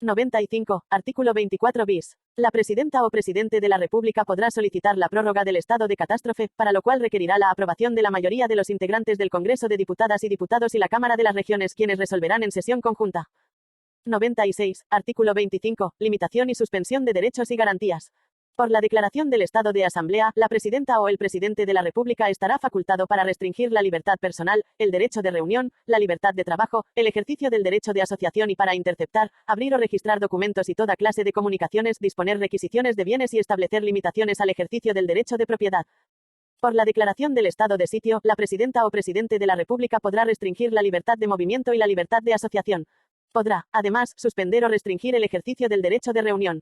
95. Artículo 24 bis. La presidenta o presidente de la República podrá solicitar la prórroga del estado de catástrofe, para lo cual requerirá la aprobación de la mayoría de los integrantes del Congreso de Diputadas y Diputados y la Cámara de las Regiones, quienes resolverán en sesión conjunta. 96. Artículo 25. Limitación y suspensión de derechos y garantías. Por la declaración del estado de asamblea, la presidenta o el presidente de la República estará facultado para restringir la libertad personal, el derecho de reunión, la libertad de trabajo, el ejercicio del derecho de asociación y para interceptar, abrir o registrar documentos y toda clase de comunicaciones, disponer requisiciones de bienes y establecer limitaciones al ejercicio del derecho de propiedad. Por la declaración del estado de sitio, la presidenta o presidente de la República podrá restringir la libertad de movimiento y la libertad de asociación. Podrá, además, suspender o restringir el ejercicio del derecho de reunión.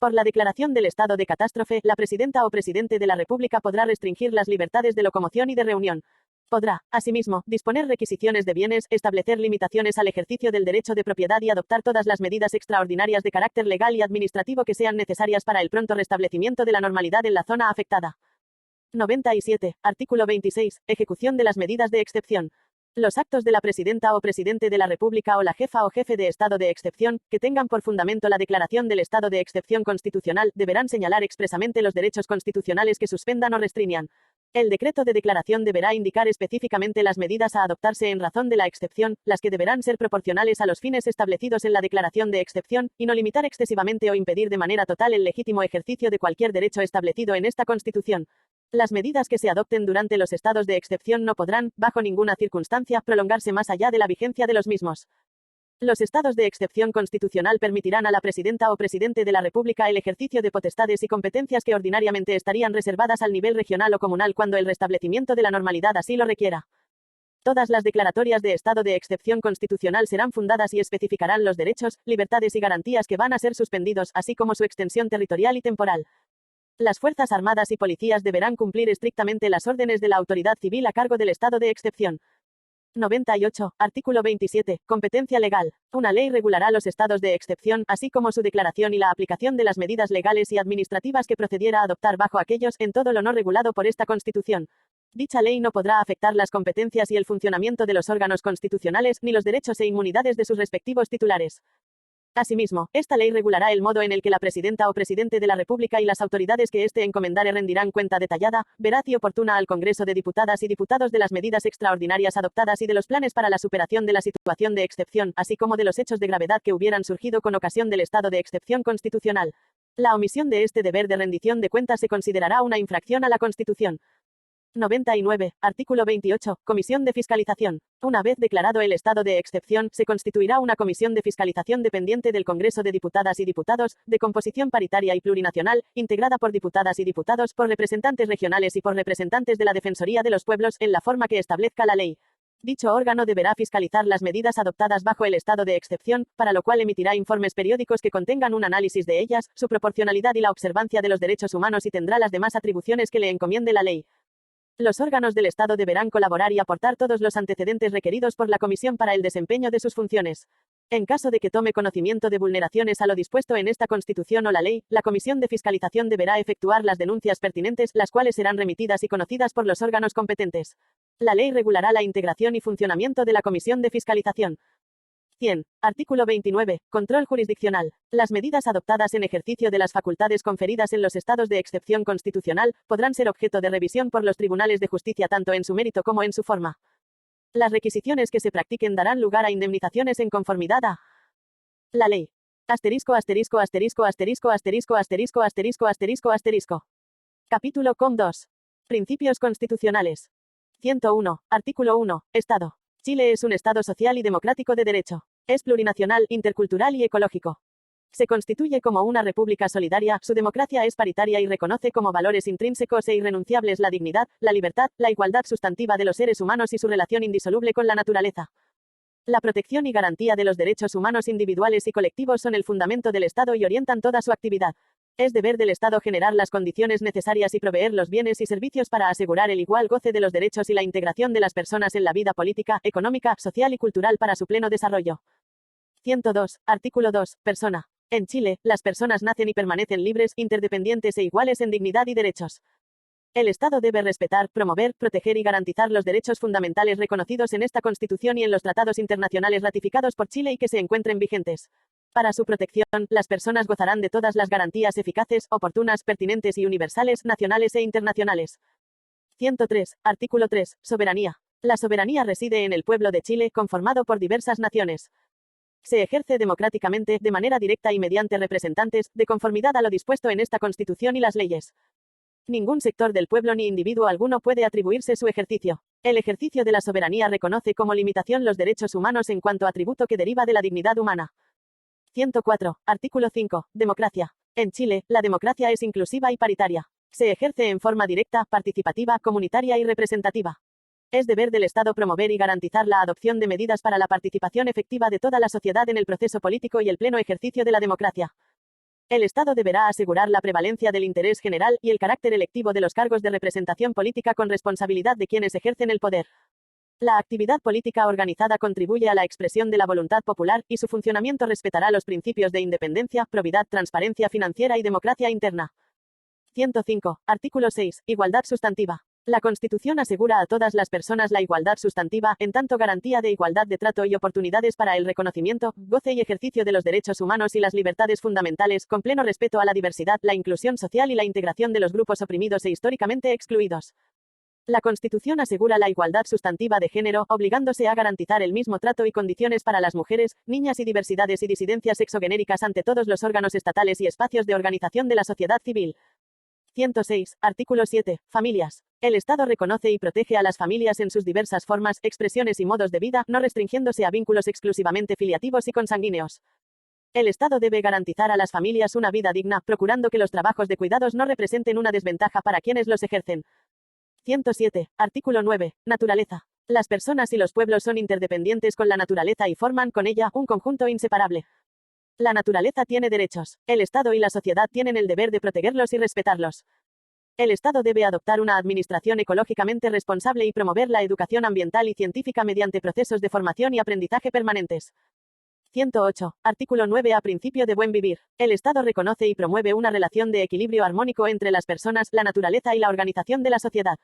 Por la declaración del estado de catástrofe, la presidenta o presidente de la República podrá restringir las libertades de locomoción y de reunión. Podrá, asimismo, disponer requisiciones de bienes, establecer limitaciones al ejercicio del derecho de propiedad y adoptar todas las medidas extraordinarias de carácter legal y administrativo que sean necesarias para el pronto restablecimiento de la normalidad en la zona afectada. 97. Artículo 26. Ejecución de las medidas de excepción. Los actos de la presidenta o presidente de la República o la jefa o jefe de estado de excepción, que tengan por fundamento la declaración del estado de excepción constitucional, deberán señalar expresamente los derechos constitucionales que suspendan o restrinjan. El decreto de declaración deberá indicar específicamente las medidas a adoptarse en razón de la excepción, las que deberán ser proporcionales a los fines establecidos en la declaración de excepción, y no limitar excesivamente o impedir de manera total el legítimo ejercicio de cualquier derecho establecido en esta Constitución. Las medidas que se adopten durante los estados de excepción no podrán, bajo ninguna circunstancia, prolongarse más allá de la vigencia de los mismos. Los estados de excepción constitucional permitirán a la presidenta o presidente de la República el ejercicio de potestades y competencias que ordinariamente estarían reservadas al nivel regional o comunal cuando el restablecimiento de la normalidad así lo requiera. Todas las declaratorias de estado de excepción constitucional serán fundadas y especificarán los derechos, libertades y garantías que van a ser suspendidos, así como su extensión territorial y temporal. Las Fuerzas Armadas y Policías deberán cumplir estrictamente las órdenes de la autoridad civil a cargo del estado de excepción. 98. Artículo 27. Competencia legal. Una ley regulará los estados de excepción, así como su declaración y la aplicación de las medidas legales y administrativas que procediera a adoptar bajo aquellos, en todo lo no regulado por esta Constitución. Dicha ley no podrá afectar las competencias y el funcionamiento de los órganos constitucionales, ni los derechos e inmunidades de sus respectivos titulares. Asimismo, esta ley regulará el modo en el que la presidenta o presidente de la República y las autoridades que éste encomendare rendirán cuenta detallada, veraz y oportuna al Congreso de Diputadas y Diputados de las medidas extraordinarias adoptadas y de los planes para la superación de la situación de excepción, así como de los hechos de gravedad que hubieran surgido con ocasión del estado de excepción constitucional. La omisión de este deber de rendición de cuentas se considerará una infracción a la Constitución. 99. Artículo 28. Comisión de Fiscalización. Una vez declarado el estado de excepción, se constituirá una comisión de fiscalización dependiente del Congreso de Diputadas y Diputados, de composición paritaria y plurinacional, integrada por diputadas y diputados, por representantes regionales y por representantes de la Defensoría de los Pueblos, en la forma que establezca la ley. Dicho órgano deberá fiscalizar las medidas adoptadas bajo el estado de excepción, para lo cual emitirá informes periódicos que contengan un análisis de ellas, su proporcionalidad y la observancia de los derechos humanos y tendrá las demás atribuciones que le encomiende la ley. Los órganos del Estado deberán colaborar y aportar todos los antecedentes requeridos por la Comisión para el desempeño de sus funciones. En caso de que tome conocimiento de vulneraciones a lo dispuesto en esta Constitución o la ley, la Comisión de Fiscalización deberá efectuar las denuncias pertinentes, las cuales serán remitidas y conocidas por los órganos competentes. La ley regulará la integración y funcionamiento de la Comisión de Fiscalización. 100. Artículo 29. Control jurisdiccional. Las medidas adoptadas en ejercicio de las facultades conferidas en los estados de excepción constitucional podrán ser objeto de revisión por los tribunales de justicia tanto en su mérito como en su forma. Las requisiciones que se practiquen darán lugar a indemnizaciones en conformidad a la ley. Asterisco, asterisco, asterisco, asterisco, asterisco, asterisco, asterisco, asterisco, asterisco. Capítulo com 2. Principios constitucionales. 101. Artículo 1. Estado. Chile es un Estado social y democrático de derecho. Es plurinacional, intercultural y ecológico. Se constituye como una república solidaria, su democracia es paritaria y reconoce como valores intrínsecos e irrenunciables la dignidad, la libertad, la igualdad sustantiva de los seres humanos y su relación indisoluble con la naturaleza. La protección y garantía de los derechos humanos individuales y colectivos son el fundamento del Estado y orientan toda su actividad. Es deber del Estado generar las condiciones necesarias y proveer los bienes y servicios para asegurar el igual goce de los derechos y la integración de las personas en la vida política, económica, social y cultural para su pleno desarrollo. 102. Artículo 2. Persona. En Chile, las personas nacen y permanecen libres, interdependientes e iguales en dignidad y derechos. El Estado debe respetar, promover, proteger y garantizar los derechos fundamentales reconocidos en esta Constitución y en los tratados internacionales ratificados por Chile y que se encuentren vigentes. Para su protección, las personas gozarán de todas las garantías eficaces, oportunas, pertinentes y universales, nacionales e internacionales. 103. Artículo 3. Soberanía. La soberanía reside en el pueblo de Chile, conformado por diversas naciones. Se ejerce democráticamente, de manera directa y mediante representantes, de conformidad a lo dispuesto en esta Constitución y las leyes. Ningún sector del pueblo ni individuo alguno puede atribuirse su ejercicio. El ejercicio de la soberanía reconoce como limitación los derechos humanos en cuanto atributo que deriva de la dignidad humana. 104. Artículo 5. Democracia. En Chile, la democracia es inclusiva y paritaria. Se ejerce en forma directa, participativa, comunitaria y representativa. Es deber del Estado promover y garantizar la adopción de medidas para la participación efectiva de toda la sociedad en el proceso político y el pleno ejercicio de la democracia. El Estado deberá asegurar la prevalencia del interés general y el carácter electivo de los cargos de representación política con responsabilidad de quienes ejercen el poder. La actividad política organizada contribuye a la expresión de la voluntad popular, y su funcionamiento respetará los principios de independencia, probidad, transparencia financiera y democracia interna. 105. Artículo 6. Igualdad sustantiva. La Constitución asegura a todas las personas la igualdad sustantiva, en tanto garantía de igualdad de trato y oportunidades para el reconocimiento, goce y ejercicio de los derechos humanos y las libertades fundamentales, con pleno respeto a la diversidad, la inclusión social y la integración de los grupos oprimidos e históricamente excluidos. La Constitución asegura la igualdad sustantiva de género, obligándose a garantizar el mismo trato y condiciones para las mujeres, niñas y diversidades y disidencias sexogenéricas ante todos los órganos estatales y espacios de organización de la sociedad civil. 106. Artículo 7. Familias. El Estado reconoce y protege a las familias en sus diversas formas, expresiones y modos de vida, no restringiéndose a vínculos exclusivamente filiativos y consanguíneos. El Estado debe garantizar a las familias una vida digna, procurando que los trabajos de cuidados no representen una desventaja para quienes los ejercen. 107. Artículo 9. Naturaleza. Las personas y los pueblos son interdependientes con la naturaleza y forman con ella un conjunto inseparable. La naturaleza tiene derechos. El Estado y la sociedad tienen el deber de protegerlos y respetarlos. El Estado debe adoptar una administración ecológicamente responsable y promover la educación ambiental y científica mediante procesos de formación y aprendizaje permanentes. 108. Artículo 9a. Principio de buen vivir. El Estado reconoce y promueve una relación de equilibrio armónico entre las personas, la naturaleza y la organización de la sociedad.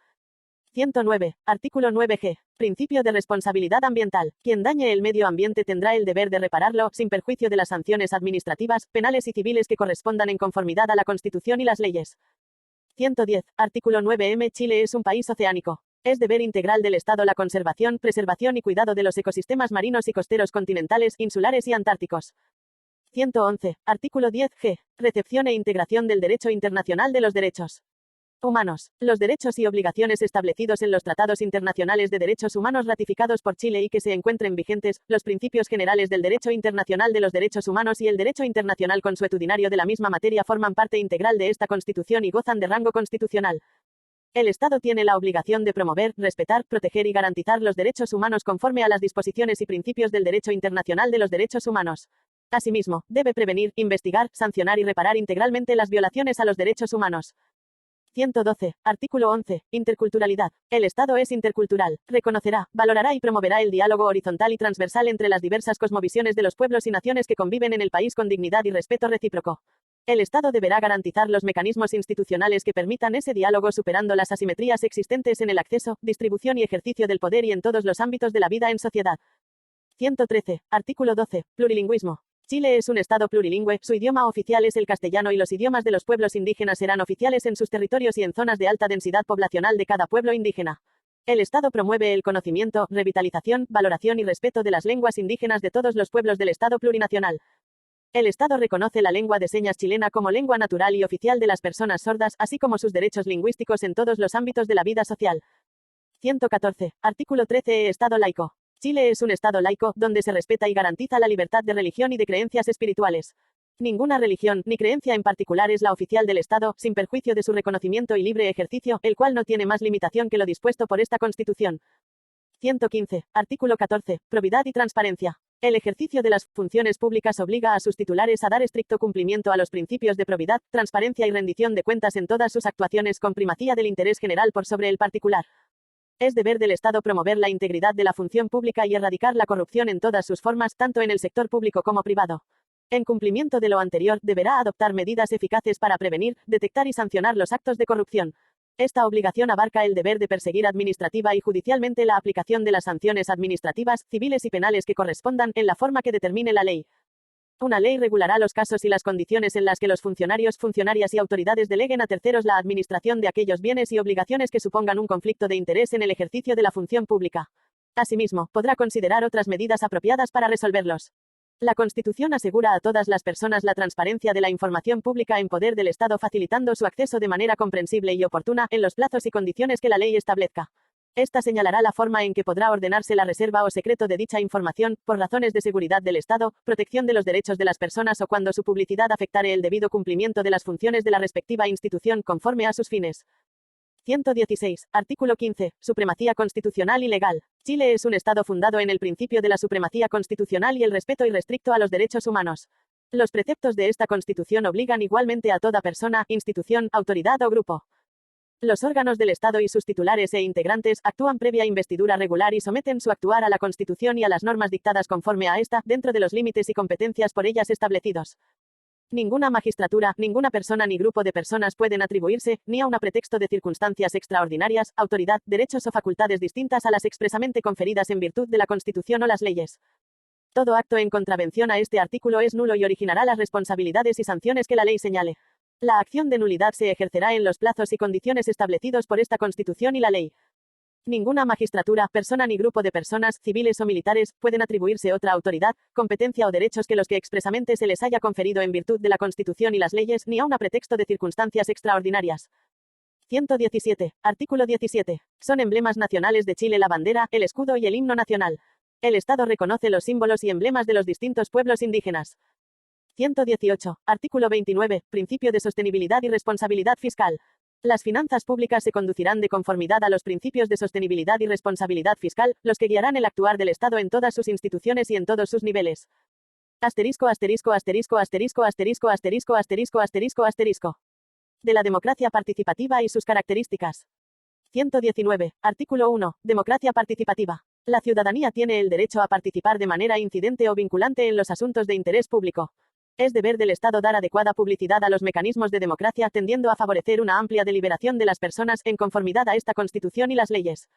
109. Artículo 9g. Principio de responsabilidad ambiental. Quien dañe el medio ambiente tendrá el deber de repararlo, sin perjuicio de las sanciones administrativas, penales y civiles que correspondan en conformidad a la Constitución y las leyes. 110. Artículo 9m. Chile es un país oceánico. Es deber integral del Estado la conservación, preservación y cuidado de los ecosistemas marinos y costeros continentales, insulares y antárticos. 111. Artículo 10g. Recepción e integración del derecho internacional de los derechos humanos. Los derechos y obligaciones establecidos en los tratados internacionales de derechos humanos ratificados por Chile y que se encuentren vigentes, los principios generales del derecho internacional de los derechos humanos y el derecho internacional consuetudinario de la misma materia forman parte integral de esta Constitución y gozan de rango constitucional. El Estado tiene la obligación de promover, respetar, proteger y garantizar los derechos humanos conforme a las disposiciones y principios del derecho internacional de los derechos humanos. Asimismo, debe prevenir, investigar, sancionar y reparar integralmente las violaciones a los derechos humanos. 112. Artículo 11. Interculturalidad. El Estado es intercultural. Reconocerá, valorará y promoverá el diálogo horizontal y transversal entre las diversas cosmovisiones de los pueblos y naciones que conviven en el país con dignidad y respeto recíproco. El Estado deberá garantizar los mecanismos institucionales que permitan ese diálogo superando las asimetrías existentes en el acceso, distribución y ejercicio del poder y en todos los ámbitos de la vida en sociedad. 113. Artículo 12. Plurilingüismo. Chile es un Estado plurilingüe, su idioma oficial es el castellano y los idiomas de los pueblos indígenas serán oficiales en sus territorios y en zonas de alta densidad poblacional de cada pueblo indígena. El Estado promueve el conocimiento, revitalización, valoración y respeto de las lenguas indígenas de todos los pueblos del Estado plurinacional. El Estado reconoce la lengua de señas chilena como lengua natural y oficial de las personas sordas, así como sus derechos lingüísticos en todos los ámbitos de la vida social. 114. Artículo 13. Estado laico. Chile es un Estado laico, donde se respeta y garantiza la libertad de religión y de creencias espirituales. Ninguna religión, ni creencia en particular es la oficial del Estado, sin perjuicio de su reconocimiento y libre ejercicio, el cual no tiene más limitación que lo dispuesto por esta Constitución. 115. Artículo 14. Probidad y transparencia. El ejercicio de las funciones públicas obliga a sus titulares a dar estricto cumplimiento a los principios de probidad, transparencia y rendición de cuentas en todas sus actuaciones con primacía del interés general por sobre el particular. Es deber del Estado promover la integridad de la función pública y erradicar la corrupción en todas sus formas, tanto en el sector público como privado. En cumplimiento de lo anterior, deberá adoptar medidas eficaces para prevenir, detectar y sancionar los actos de corrupción. Esta obligación abarca el deber de perseguir administrativa y judicialmente la aplicación de las sanciones administrativas, civiles y penales que correspondan, en la forma que determine la ley. Una ley regulará los casos y las condiciones en las que los funcionarios, funcionarias y autoridades deleguen a terceros la administración de aquellos bienes y obligaciones que supongan un conflicto de interés en el ejercicio de la función pública. Asimismo, podrá considerar otras medidas apropiadas para resolverlos. La Constitución asegura a todas las personas la transparencia de la información pública en poder del Estado, facilitando su acceso de manera comprensible y oportuna, en los plazos y condiciones que la ley establezca. Esta señalará la forma en que podrá ordenarse la reserva o secreto de dicha información, por razones de seguridad del Estado, protección de los derechos de las personas o cuando su publicidad afectare el debido cumplimiento de las funciones de la respectiva institución conforme a sus fines. 116. Artículo 15. Supremacía constitucional y legal. Chile es un Estado fundado en el principio de la supremacía constitucional y el respeto irrestricto a los derechos humanos. Los preceptos de esta Constitución obligan igualmente a toda persona, institución, autoridad o grupo. Los órganos del Estado y sus titulares e integrantes actúan previa investidura regular y someten su actuar a la Constitución y a las normas dictadas conforme a esta, dentro de los límites y competencias por ellas establecidos. Ninguna magistratura, ninguna persona ni grupo de personas pueden atribuirse, ni a un pretexto de circunstancias extraordinarias, autoridad, derechos o facultades distintas a las expresamente conferidas en virtud de la Constitución o las leyes. Todo acto en contravención a este artículo es nulo y originará las responsabilidades y sanciones que la ley señale. La acción de nulidad se ejercerá en los plazos y condiciones establecidos por esta Constitución y la ley. Ninguna magistratura, persona ni grupo de personas, civiles o militares, pueden atribuirse otra autoridad, competencia o derechos que los que expresamente se les haya conferido en virtud de la Constitución y las leyes, ni aun a pretexto de circunstancias extraordinarias. 117. Artículo 17. Son emblemas nacionales de Chile la bandera, el escudo y el himno nacional. El Estado reconoce los símbolos y emblemas de los distintos pueblos indígenas. 118. Artículo 29. Principio de sostenibilidad y responsabilidad fiscal. Las finanzas públicas se conducirán de conformidad a los principios de sostenibilidad y responsabilidad fiscal, los que guiarán el actuar del Estado en todas sus instituciones y en todos sus niveles. Asterisco, asterisco, asterisco, asterisco, asterisco, asterisco, asterisco, asterisco, asterisco. De la democracia participativa y sus características. 119. Artículo 1. Democracia participativa. La ciudadanía tiene el derecho a participar de manera incidente o vinculante en los asuntos de interés público. Es deber del Estado dar adecuada publicidad a los mecanismos de democracia, tendiendo a favorecer una amplia deliberación de las personas, en conformidad a esta Constitución y las leyes.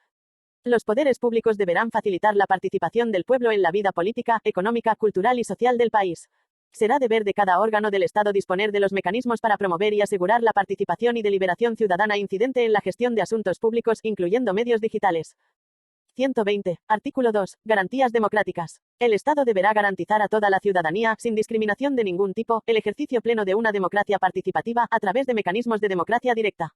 Los poderes públicos deberán facilitar la participación del pueblo en la vida política, económica, cultural y social del país. Será deber de cada órgano del Estado disponer de los mecanismos para promover y asegurar la participación y deliberación ciudadana incidente en la gestión de asuntos públicos, incluyendo medios digitales. 120. Artículo 2. Garantías democráticas. El Estado deberá garantizar a toda la ciudadanía, sin discriminación de ningún tipo, el ejercicio pleno de una democracia participativa, a través de mecanismos de democracia directa.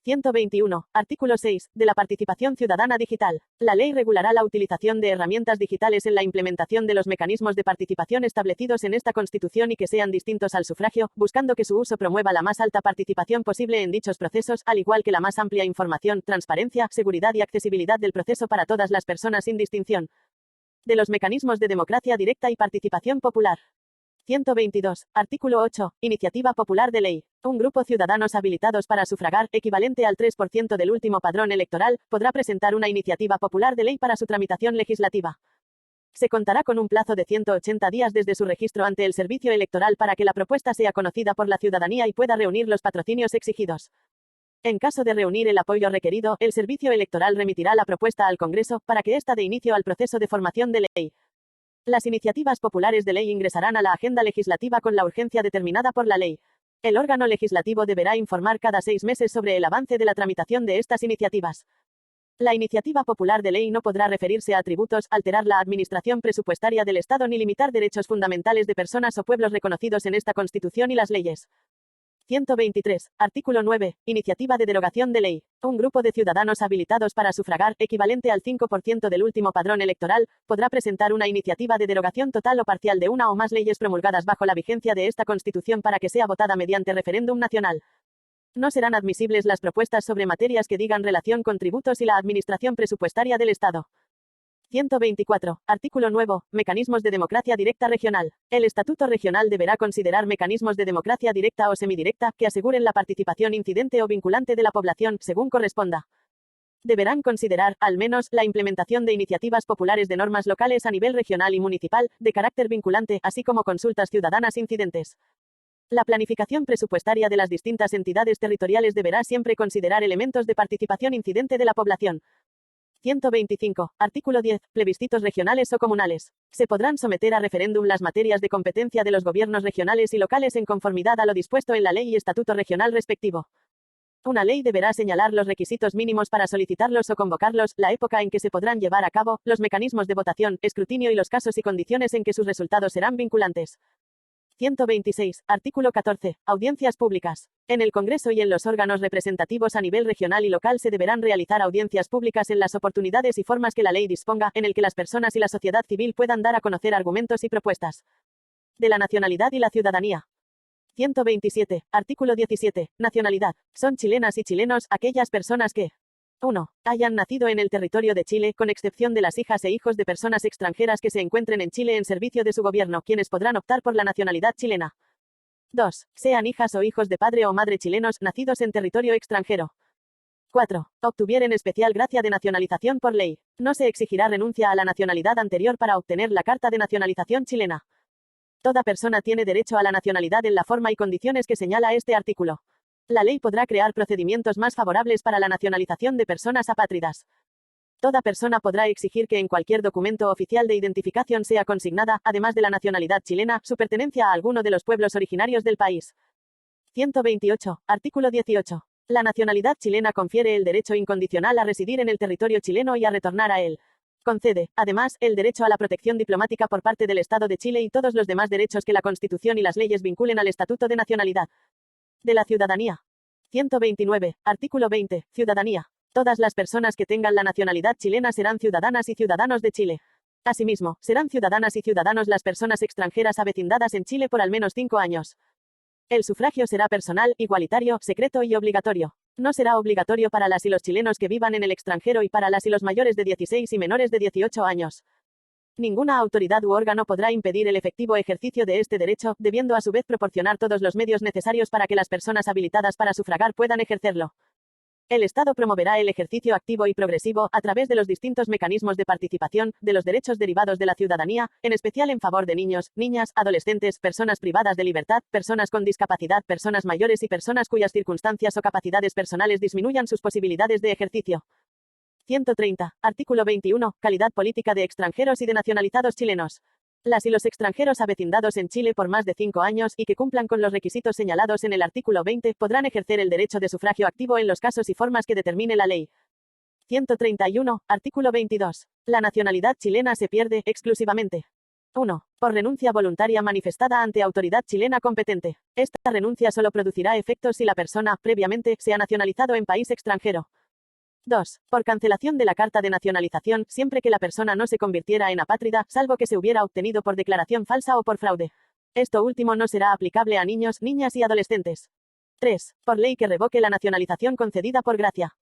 121. Artículo 6. De la participación ciudadana digital. La ley regulará la utilización de herramientas digitales en la implementación de los mecanismos de participación establecidos en esta Constitución y que sean distintos al sufragio, buscando que su uso promueva la más alta participación posible en dichos procesos, al igual que la más amplia información, transparencia, seguridad y accesibilidad del proceso para todas las personas sin distinción. De los mecanismos de democracia directa y participación popular. 122. Artículo 8. Iniciativa popular de ley. Un grupo ciudadanos habilitados para sufragar, equivalente al 3% del último padrón electoral, podrá presentar una iniciativa popular de ley para su tramitación legislativa. Se contará con un plazo de 180 días desde su registro ante el Servicio Electoral para que la propuesta sea conocida por la ciudadanía y pueda reunir los patrocinios exigidos. En caso de reunir el apoyo requerido, el Servicio Electoral remitirá la propuesta al Congreso, para que ésta dé inicio al proceso de formación de ley. Las iniciativas populares de ley ingresarán a la agenda legislativa con la urgencia determinada por la ley. El órgano legislativo deberá informar cada 6 meses sobre el avance de la tramitación de estas iniciativas. La iniciativa popular de ley no podrá referirse a tributos, alterar la administración presupuestaria del Estado ni limitar derechos fundamentales de personas o pueblos reconocidos en esta Constitución y las leyes. 123. Artículo 9. Iniciativa de derogación de ley. Un grupo de ciudadanos habilitados para sufragar, equivalente al 5% del último padrón electoral, podrá presentar una iniciativa de derogación total o parcial de una o más leyes promulgadas bajo la vigencia de esta Constitución para que sea votada mediante referéndum nacional. No serán admisibles las propuestas sobre materias que digan relación con tributos y la administración presupuestaria del Estado. 124. Artículo nuevo. Mecanismos de democracia directa regional. El Estatuto Regional deberá considerar mecanismos de democracia directa o semidirecta, que aseguren la participación incidente o vinculante de la población, según corresponda. Deberán considerar, al menos, la implementación de iniciativas populares de normas locales a nivel regional y municipal, de carácter vinculante, así como consultas ciudadanas incidentes. La planificación presupuestaria de las distintas entidades territoriales deberá siempre considerar elementos de participación incidente de la población. 125. Artículo 10. Plebiscitos regionales o comunales. Se podrán someter a referéndum las materias de competencia de los gobiernos regionales y locales en conformidad a lo dispuesto en la ley y estatuto regional respectivo. Una ley deberá señalar los requisitos mínimos para solicitarlos o convocarlos, la época en que se podrán llevar a cabo, los mecanismos de votación, escrutinio y los casos y condiciones en que sus resultados serán vinculantes. 126. Artículo 14. Audiencias públicas. En el Congreso y en los órganos representativos a nivel regional y local se deberán realizar audiencias públicas en las oportunidades y formas que la ley disponga, en el que las personas y la sociedad civil puedan dar a conocer argumentos y propuestas de la nacionalidad y la ciudadanía. 127. Artículo 17. Nacionalidad. Son chilenas y chilenos aquellas personas que 1. Hayan nacido en el territorio de Chile, con excepción de las hijas e hijos de personas extranjeras que se encuentren en Chile en servicio de su gobierno, quienes podrán optar por la nacionalidad chilena. 2. Sean hijas o hijos de padre o madre chilenos, nacidos en territorio extranjero. 4. Obtuvieren especial gracia de nacionalización por ley. No se exigirá renuncia a la nacionalidad anterior para obtener la carta de nacionalización chilena. Toda persona tiene derecho a la nacionalidad en la forma y condiciones que señala este artículo. La ley podrá crear procedimientos más favorables para la nacionalización de personas apátridas. Toda persona podrá exigir que en cualquier documento oficial de identificación sea consignada, además de la nacionalidad chilena, su pertenencia a alguno de los pueblos originarios del país. 128. Artículo 18. La nacionalidad chilena confiere el derecho incondicional a residir en el territorio chileno y a retornar a él. Concede, además, el derecho a la protección diplomática por parte del Estado de Chile y todos los demás derechos que la Constitución y las leyes vinculen al Estatuto de Nacionalidad de la Ciudadanía. 129. Artículo 20. Ciudadanía. Todas las personas que tengan la nacionalidad chilena serán ciudadanas y ciudadanos de Chile. Asimismo, serán ciudadanas y ciudadanos las personas extranjeras avecindadas en Chile por al menos 5 años. El sufragio será personal, igualitario, secreto y obligatorio. No será obligatorio para las y los chilenos que vivan en el extranjero y para las y los mayores de 16 y menores de 18 años. Ninguna autoridad u órgano podrá impedir el efectivo ejercicio de este derecho, debiendo a su vez proporcionar todos los medios necesarios para que las personas habilitadas para sufragar puedan ejercerlo. El Estado promoverá el ejercicio activo y progresivo, a través de los distintos mecanismos de participación, de los derechos derivados de la ciudadanía, en especial en favor de niños, niñas, adolescentes, personas privadas de libertad, personas con discapacidad, personas mayores y personas cuyas circunstancias o capacidades personales disminuyan sus posibilidades de ejercicio. 130. Artículo 21. Calidad política de extranjeros y de nacionalizados chilenos. Las y los extranjeros avecindados en Chile por más de 5 años, y que cumplan con los requisitos señalados en el artículo 20, podrán ejercer el derecho de sufragio activo en los casos y formas que determine la ley. 131. Artículo 22. La nacionalidad chilena se pierde, exclusivamente. 1. Por renuncia voluntaria manifestada ante autoridad chilena competente. Esta renuncia solo producirá efectos si la persona, previamente, se ha nacionalizado en país extranjero. 2. Por cancelación de la carta de nacionalización, siempre que la persona no se convirtiera en apátrida, salvo que se hubiera obtenido por declaración falsa o por fraude. Esto último no será aplicable a niños, niñas y adolescentes. 3. Por ley que revoque la nacionalización concedida por gracia.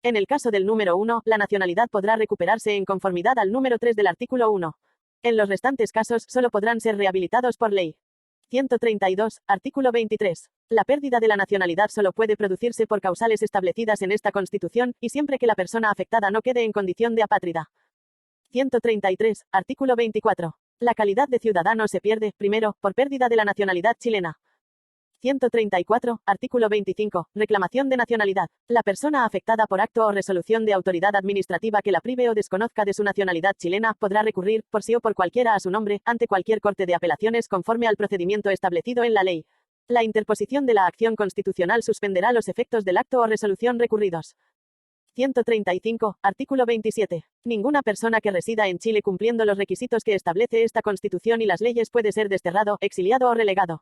En el caso del número 1, la nacionalidad podrá recuperarse en conformidad al número 3 del artículo 1. En los restantes casos, solo podrán ser rehabilitados por ley. 132. Artículo 23. La pérdida de la nacionalidad solo puede producirse por causales establecidas en esta Constitución, y siempre que la persona afectada no quede en condición de apátrida. 133. Artículo 24. La calidad de ciudadano se pierde, primero, por pérdida de la nacionalidad chilena. 134. Artículo 25. Reclamación de nacionalidad. La persona afectada por acto o resolución de autoridad administrativa que la prive o desconozca de su nacionalidad chilena, podrá recurrir, por sí o por cualquiera a su nombre, ante cualquier corte de apelaciones conforme al procedimiento establecido en la ley. La interposición de la acción constitucional suspenderá los efectos del acto o resolución recurridos. 135. Artículo 27. Ninguna persona que resida en Chile cumpliendo los requisitos que establece esta Constitución y las leyes puede ser desterrado, exiliado o relegado.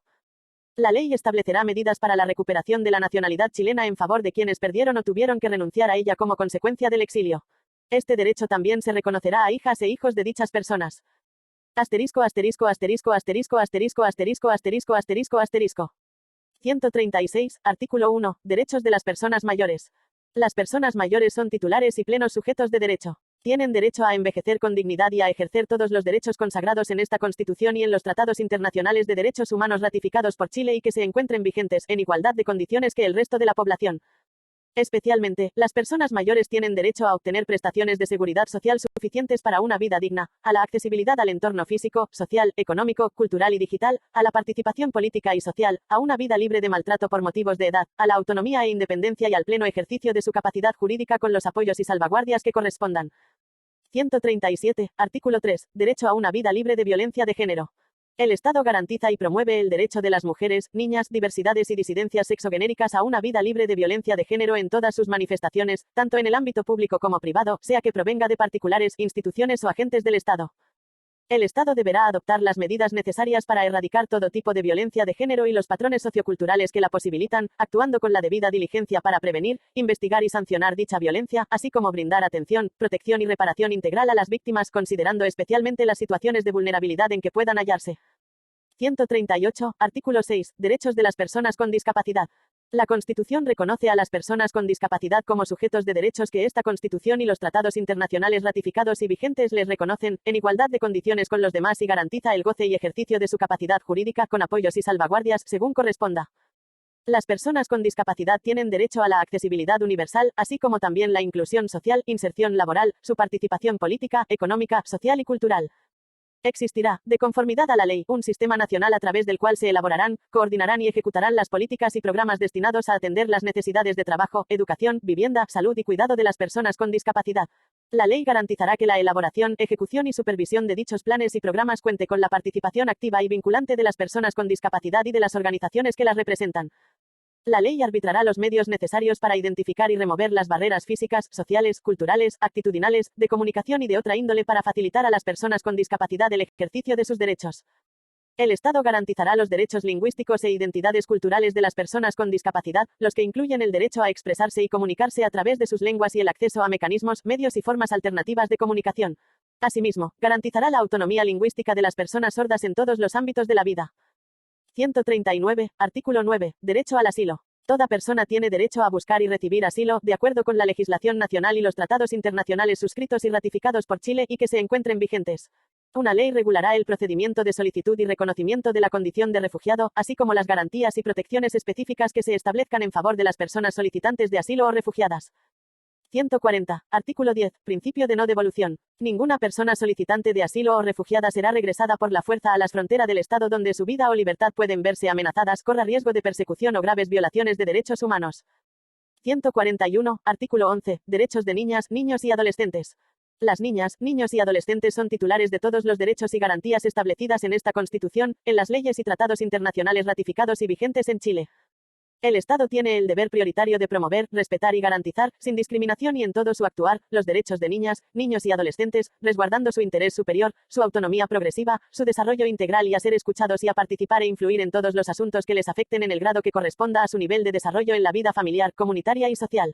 La ley establecerá medidas para la recuperación de la nacionalidad chilena en favor de quienes perdieron o tuvieron que renunciar a ella como consecuencia del exilio. Este derecho también se reconocerá a hijas e hijos de dichas personas. Asterisco asterisco asterisco asterisco asterisco asterisco asterisco asterisco asterisco. 136. Artículo 1. Derechos de las personas mayores. Las personas mayores son titulares y plenos sujetos de derecho. Tienen derecho a envejecer con dignidad y a ejercer todos los derechos consagrados en esta Constitución y en los tratados internacionales de derechos humanos ratificados por Chile y que se encuentren vigentes, en igualdad de condiciones que el resto de la población. Especialmente, las personas mayores tienen derecho a obtener prestaciones de seguridad social suficientes para una vida digna, a la accesibilidad al entorno físico, social, económico, cultural y digital, a la participación política y social, a una vida libre de maltrato por motivos de edad, a la autonomía e independencia y al pleno ejercicio de su capacidad jurídica con los apoyos y salvaguardias que correspondan. 137. Artículo 3. Derecho a una vida libre de violencia de género. El Estado garantiza y promueve el derecho de las mujeres, niñas, diversidades y disidencias sexogenéricas a una vida libre de violencia de género en todas sus manifestaciones, tanto en el ámbito público como privado, sea que provenga de particulares, instituciones o agentes del Estado. El Estado deberá adoptar las medidas necesarias para erradicar todo tipo de violencia de género y los patrones socioculturales que la posibilitan, actuando con la debida diligencia para prevenir, investigar y sancionar dicha violencia, así como brindar atención, protección y reparación integral a las víctimas, considerando especialmente las situaciones de vulnerabilidad en que puedan hallarse. 138. Artículo 6. Derechos de las personas con discapacidad. La Constitución reconoce a las personas con discapacidad como sujetos de derechos que esta Constitución y los tratados internacionales ratificados y vigentes les reconocen, en igualdad de condiciones con los demás y garantiza el goce y ejercicio de su capacidad jurídica con apoyos y salvaguardias, según corresponda. Las personas con discapacidad tienen derecho a la accesibilidad universal, así como también la inclusión social, inserción laboral, su participación política, económica, social y cultural. Existirá, de conformidad a la ley, un sistema nacional a través del cual se elaborarán, coordinarán y ejecutarán las políticas y programas destinados a atender las necesidades de trabajo, educación, vivienda, salud y cuidado de las personas con discapacidad. La ley garantizará que la elaboración, ejecución y supervisión de dichos planes y programas cuente con la participación activa y vinculante de las personas con discapacidad y de las organizaciones que las representan. La ley arbitrará los medios necesarios para identificar y remover las barreras físicas, sociales, culturales, actitudinales, de comunicación y de otra índole para facilitar a las personas con discapacidad el ejercicio de sus derechos. El Estado garantizará los derechos lingüísticos e identidades culturales de las personas con discapacidad, los que incluyen el derecho a expresarse y comunicarse a través de sus lenguas y el acceso a mecanismos, medios y formas alternativas de comunicación. Asimismo, garantizará la autonomía lingüística de las personas sordas en todos los ámbitos de la vida. 139. Artículo 9. Derecho al asilo. Toda persona tiene derecho a buscar y recibir asilo, de acuerdo con la legislación nacional y los tratados internacionales suscritos y ratificados por Chile y que se encuentren vigentes. Una ley regulará el procedimiento de solicitud y reconocimiento de la condición de refugiado, así como las garantías y protecciones específicas que se establezcan en favor de las personas solicitantes de asilo o refugiadas. 140. Artículo 10. Principio de no devolución. Ninguna persona solicitante de asilo o refugiada será regresada por la fuerza a las fronteras del Estado donde su vida o libertad pueden verse amenazadas, corra riesgo de persecución o graves violaciones de derechos humanos. 141. Artículo 11. Derechos de niñas, niños y adolescentes. Las niñas, niños y adolescentes son titulares de todos los derechos y garantías establecidas en esta Constitución, en las leyes y tratados internacionales ratificados y vigentes en Chile. El Estado tiene el deber prioritario de promover, respetar y garantizar, sin discriminación y en todo su actuar, los derechos de niñas, niños y adolescentes, resguardando su interés superior, su autonomía progresiva, su desarrollo integral y a ser escuchados y a participar e influir en todos los asuntos que les afecten en el grado que corresponda a su nivel de desarrollo en la vida familiar, comunitaria y social.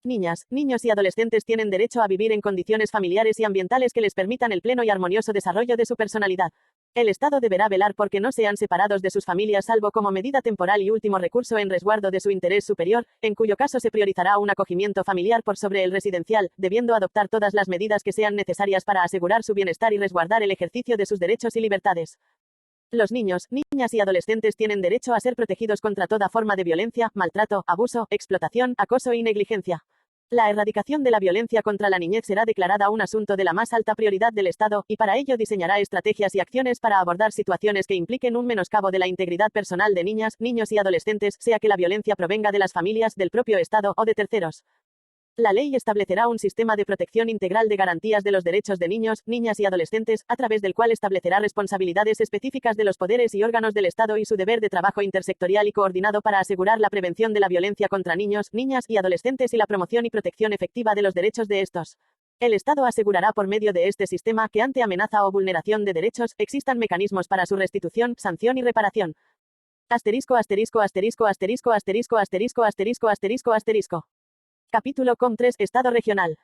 Niñas, niños y adolescentes tienen derecho a vivir en condiciones familiares y ambientales que les permitan el pleno y armonioso desarrollo de su personalidad. El Estado deberá velar porque no sean separados de sus familias salvo como medida temporal y último recurso en resguardo de su interés superior, en cuyo caso se priorizará un acogimiento familiar por sobre el residencial, debiendo adoptar todas las medidas que sean necesarias para asegurar su bienestar y resguardar el ejercicio de sus derechos y libertades. Los niños, niñas y adolescentes tienen derecho a ser protegidos contra toda forma de violencia, maltrato, abuso, explotación, acoso y negligencia. La erradicación de la violencia contra la niñez será declarada un asunto de la más alta prioridad del Estado, y para ello diseñará estrategias y acciones para abordar situaciones que impliquen un menoscabo de la integridad personal de niñas, niños y adolescentes, sea que la violencia provenga de las familias, del propio Estado o de terceros. La ley establecerá un sistema de protección integral de garantías de los derechos de niños, niñas y adolescentes, a través del cual establecerá responsabilidades específicas de los poderes y órganos del Estado y su deber de trabajo intersectorial y coordinado para asegurar la prevención de la violencia contra niños, niñas y adolescentes y la promoción y protección efectiva de los derechos de estos. El Estado asegurará por medio de este sistema que ante amenaza o vulneración de derechos, existan mecanismos para su restitución, sanción y reparación. Asterisco asterisco asterisco asterisco asterisco asterisco asterisco asterisco asterisco. Capítulo COM 3. Estado regional.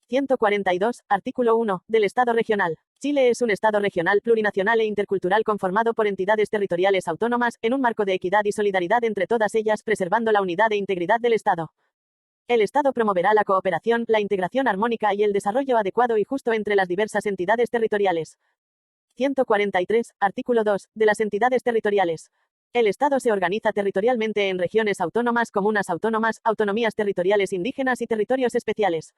142. Artículo 1. Del Estado regional. Chile es un Estado regional plurinacional e intercultural conformado por entidades territoriales autónomas, en un marco de equidad y solidaridad entre todas ellas, preservando la unidad e integridad del Estado. El Estado promoverá la cooperación, la integración armónica y el desarrollo adecuado y justo entre las diversas entidades territoriales. 143. Artículo 2. De las entidades territoriales. El Estado se organiza territorialmente en regiones autónomas, comunas autónomas, autonomías territoriales indígenas y territorios especiales.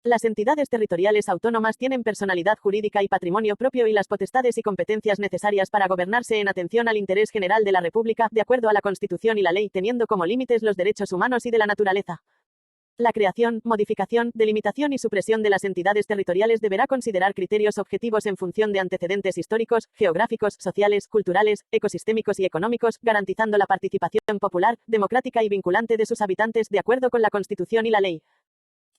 Las entidades territoriales autónomas tienen personalidad jurídica y patrimonio propio y las potestades y competencias necesarias para gobernarse en atención al interés general de la República, de acuerdo a la Constitución y la ley, teniendo como límites los derechos humanos y de la naturaleza. La creación, modificación, delimitación y supresión de las entidades territoriales deberá considerar criterios objetivos en función de antecedentes históricos, geográficos, sociales, culturales, ecosistémicos y económicos, garantizando la participación popular, democrática y vinculante de sus habitantes, de acuerdo con la Constitución y la ley.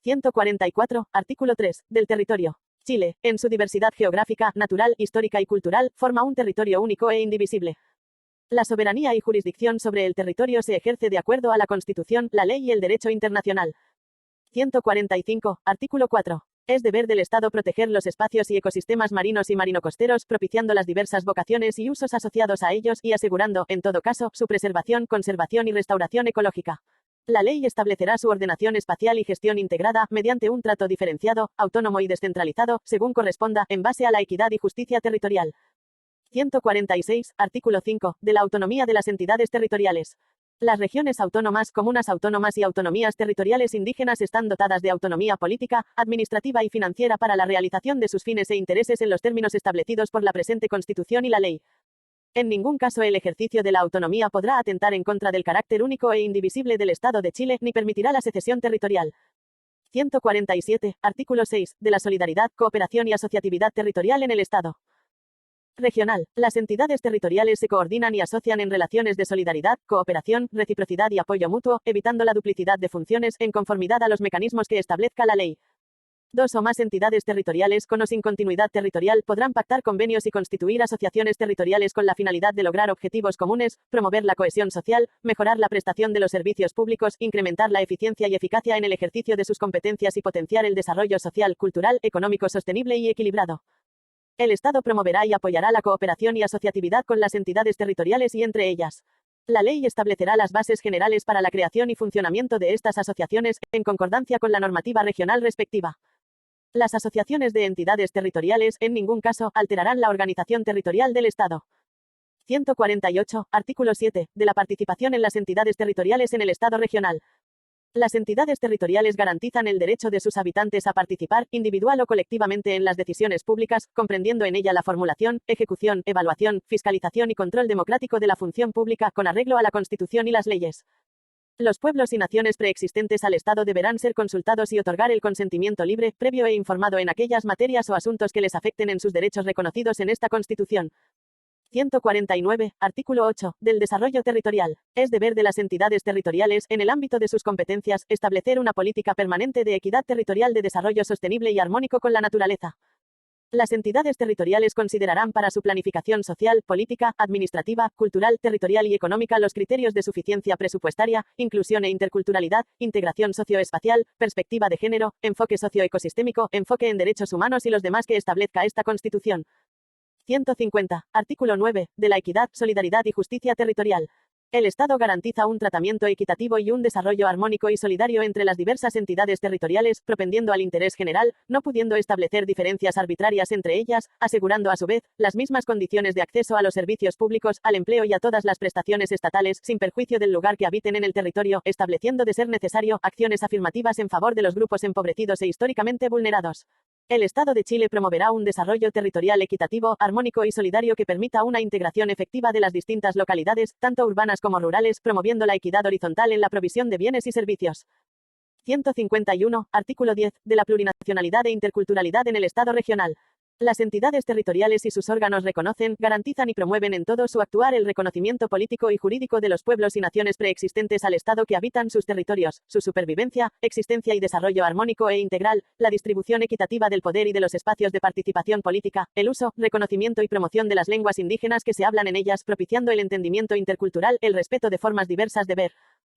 144, artículo 3, del territorio. Chile, en su diversidad geográfica, natural, histórica y cultural, forma un territorio único e indivisible. La soberanía y jurisdicción sobre el territorio se ejerce de acuerdo a la Constitución, la ley y el derecho internacional. 145, artículo 4. Es deber del Estado proteger los espacios y ecosistemas marinos y marinocosteros, propiciando las diversas vocaciones y usos asociados a ellos y asegurando, en todo caso, su preservación, conservación y restauración ecológica. La ley establecerá su ordenación espacial y gestión integrada, mediante un trato diferenciado, autónomo y descentralizado, según corresponda, en base a la equidad y justicia territorial. 146, artículo 5, de la autonomía de las entidades territoriales. Las regiones autónomas, comunas autónomas y autonomías territoriales indígenas están dotadas de autonomía política, administrativa y financiera para la realización de sus fines e intereses en los términos establecidos por la presente Constitución y la ley. En ningún caso el ejercicio de la autonomía podrá atentar en contra del carácter único e indivisible del Estado de Chile, ni permitirá la secesión territorial. 147, artículo 6, de la solidaridad, cooperación y asociatividad territorial en el Estado regional. Las entidades territoriales se coordinan y asocian en relaciones de solidaridad, cooperación, reciprocidad y apoyo mutuo, evitando la duplicidad de funciones, en conformidad a los mecanismos que establezca la ley. Dos o más entidades territoriales, con o sin continuidad territorial, podrán pactar convenios y constituir asociaciones territoriales con la finalidad de lograr objetivos comunes, promover la cohesión social, mejorar la prestación de los servicios públicos, incrementar la eficiencia y eficacia en el ejercicio de sus competencias y potenciar el desarrollo social, cultural, económico sostenible y equilibrado. El Estado promoverá y apoyará la cooperación y asociatividad con las entidades territoriales y entre ellas. La ley establecerá las bases generales para la creación y funcionamiento de estas asociaciones, en concordancia con la normativa regional respectiva. Las asociaciones de entidades territoriales, en ningún caso, alterarán la organización territorial del Estado. 148, artículo 7, de la participación en las entidades territoriales en el Estado regional. Las entidades territoriales garantizan el derecho de sus habitantes a participar, individual o colectivamente, en las decisiones públicas, comprendiendo en ella la formulación, ejecución, evaluación, fiscalización y control democrático de la función pública, con arreglo a la Constitución y las leyes. Los pueblos y naciones preexistentes al Estado deberán ser consultados y otorgar el consentimiento libre, previo e informado en aquellas materias o asuntos que les afecten en sus derechos reconocidos en esta Constitución. 149, artículo 8, del desarrollo territorial. Es deber de las entidades territoriales, en el ámbito de sus competencias, establecer una política permanente de equidad territorial de desarrollo sostenible y armónico con la naturaleza. Las entidades territoriales considerarán para su planificación social, política, administrativa, cultural, territorial y económica los criterios de suficiencia presupuestaria, inclusión e interculturalidad, integración socioespacial, perspectiva de género, enfoque socioecosistémico, enfoque en derechos humanos y los demás que establezca esta Constitución. 150, artículo 9, de la equidad, solidaridad y justicia territorial. El Estado garantiza un tratamiento equitativo y un desarrollo armónico y solidario entre las diversas entidades territoriales, propendiendo al interés general, no pudiendo establecer diferencias arbitrarias entre ellas, asegurando a su vez las mismas condiciones de acceso a los servicios públicos, al empleo y a todas las prestaciones estatales, sin perjuicio del lugar que habiten en el territorio, estableciendo de ser necesario acciones afirmativas en favor de los grupos empobrecidos e históricamente vulnerados. El Estado de Chile promoverá un desarrollo territorial equitativo, armónico y solidario que permita una integración efectiva de las distintas localidades, tanto urbanas como rurales, promoviendo la equidad horizontal en la provisión de bienes y servicios. 151, artículo 10, de la plurinacionalidad e interculturalidad en el Estado regional. Las entidades territoriales y sus órganos reconocen, garantizan y promueven en todo su actuar el reconocimiento político y jurídico de los pueblos y naciones preexistentes al Estado que habitan sus territorios, su supervivencia, existencia y desarrollo armónico e integral, la distribución equitativa del poder y de los espacios de participación política, el uso, reconocimiento y promoción de las lenguas indígenas que se hablan en ellas, propiciando el entendimiento intercultural, el respeto de formas diversas de ver,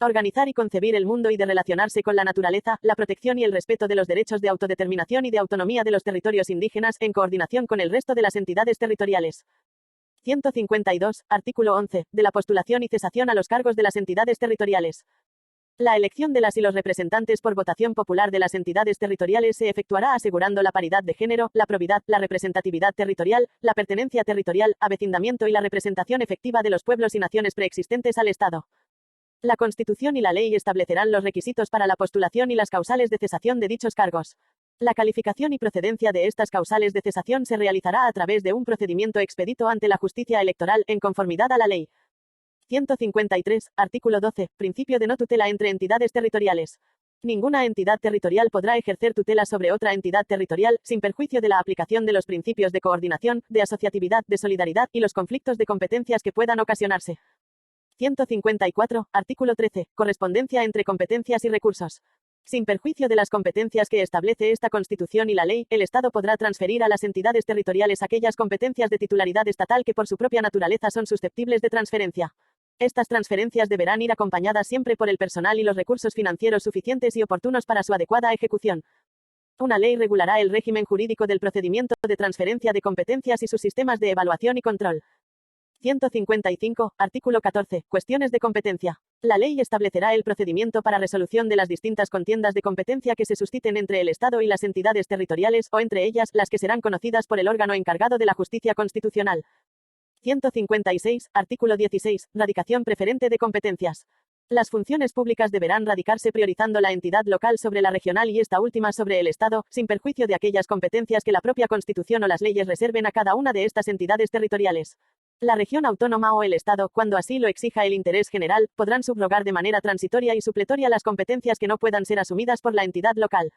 organizar y concebir el mundo y de relacionarse con la naturaleza, la protección y el respeto de los derechos de autodeterminación y de autonomía de los territorios indígenas, en coordinación con el resto de las entidades territoriales. 152, artículo 11, de la postulación y cesación a los cargos de las entidades territoriales. La elección de las y los representantes por votación popular de las entidades territoriales se efectuará asegurando la paridad de género, la probidad, la representatividad territorial, la pertenencia territorial, avecindamiento y la representación efectiva de los pueblos y naciones preexistentes al Estado. La Constitución y la ley establecerán los requisitos para la postulación y las causales de cesación de dichos cargos. La calificación y procedencia de estas causales de cesación se realizará a través de un procedimiento expedito ante la justicia electoral, en conformidad a la ley. 153, artículo 12, principio de no tutela entre entidades territoriales. Ninguna entidad territorial podrá ejercer tutela sobre otra entidad territorial, sin perjuicio de la aplicación de los principios de coordinación, de asociatividad, de solidaridad y los conflictos de competencias que puedan ocasionarse. 154, artículo 13, correspondencia entre competencias y recursos. Sin perjuicio de las competencias que establece esta Constitución y la ley, el Estado podrá transferir a las entidades territoriales aquellas competencias de titularidad estatal que por su propia naturaleza son susceptibles de transferencia. Estas transferencias deberán ir acompañadas siempre por el personal y los recursos financieros suficientes y oportunos para su adecuada ejecución. Una ley regulará el régimen jurídico del procedimiento de transferencia de competencias y sus sistemas de evaluación y control. 155, artículo 14, cuestiones de competencia. La ley establecerá el procedimiento para resolución de las distintas contiendas de competencia que se susciten entre el Estado y las entidades territoriales, o entre ellas, las que serán conocidas por el órgano encargado de la justicia constitucional. 156, artículo 16, radicación preferente de competencias. Las funciones públicas deberán radicarse priorizando la entidad local sobre la regional y esta última sobre el Estado, sin perjuicio de aquellas competencias que la propia Constitución o las leyes reserven a cada una de estas entidades territoriales. La región autónoma o el Estado, cuando así lo exija el interés general, podrán subrogar de manera transitoria y supletoria las competencias que no puedan ser asumidas por la entidad local.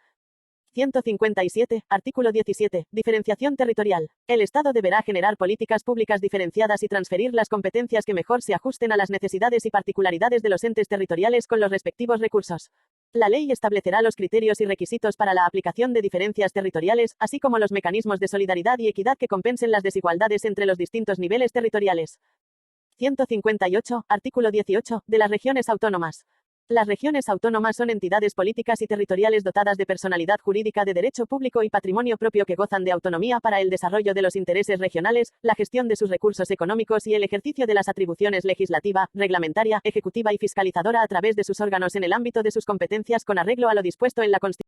157, artículo 17, diferenciación territorial. El Estado deberá generar políticas públicas diferenciadas y transferir las competencias que mejor se ajusten a las necesidades y particularidades de los entes territoriales con los respectivos recursos. La ley establecerá los criterios y requisitos para la aplicación de diferencias territoriales, así como los mecanismos de solidaridad y equidad que compensen las desigualdades entre los distintos niveles territoriales. 158, artículo 18, de las regiones autónomas. Las regiones autónomas son entidades políticas y territoriales dotadas de personalidad jurídica de derecho público y patrimonio propio que gozan de autonomía para el desarrollo de los intereses regionales, la gestión de sus recursos económicos y el ejercicio de las atribuciones legislativa, reglamentaria, ejecutiva y fiscalizadora a través de sus órganos en el ámbito de sus competencias con arreglo a lo dispuesto en la Constitución.